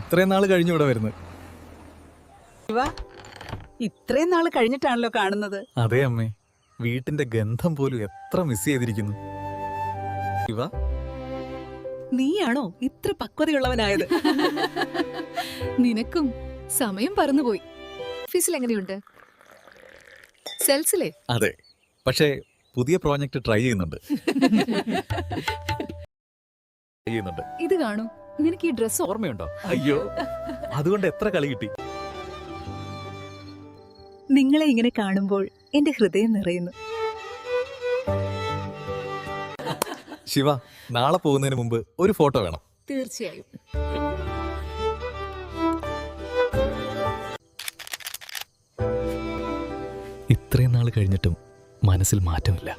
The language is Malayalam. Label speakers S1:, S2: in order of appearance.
S1: ഇത്രയും നാൾ കഴിഞ്ഞു ഇവിടെ വരുന്നത്.
S2: ശിവ, ഇത്രയും നാള് കഴിഞ്ഞിട്ടാണല്ലോ കാണുന്നത്.
S1: അതെ അമ്മേ, വീട്ടിന്റെ ഗന്ധം പോലും എത്ര മിസ് ചെയ്തിരിക്കുന്നു. ശിവ,
S2: നീയാണോ ഇത്ര പക്വതയുള്ളവനായത്?
S3: നിനക്കും സമയം പറന്നുപോയി. ഓഫീസിൽ എങ്ങനെയുണ്ട്? സെൽസിലെ?
S1: അതെ, പക്ഷേ പുതിയ പ്രോജക്റ്റ് ട്രൈ ചെയ്യുന്നുണ്ട്.
S3: ഇത് കാണൂ, നിനക്ക് ഈ ഡ്രസ്
S1: ഓർമ്മയുണ്ടോ? അയ്യോ, അതുകൊണ്ട് എത്ര കളി കിട്ടി.
S2: നിങ്ങളെ ഇങ്ങനെ കാണുമ്പോൾ എന്റെ ഹൃദയം നിറയുന്നു.
S1: ശിവ, നാളെ പോകുന്നതിന് മുമ്പ് ഒരു ഫോട്ടോ വേണം.
S3: തീർച്ചയായും.
S1: ഇത്രയും നാൾ കഴിഞ്ഞിട്ടും മനസ്സിൽ മാറ്റമില്ല.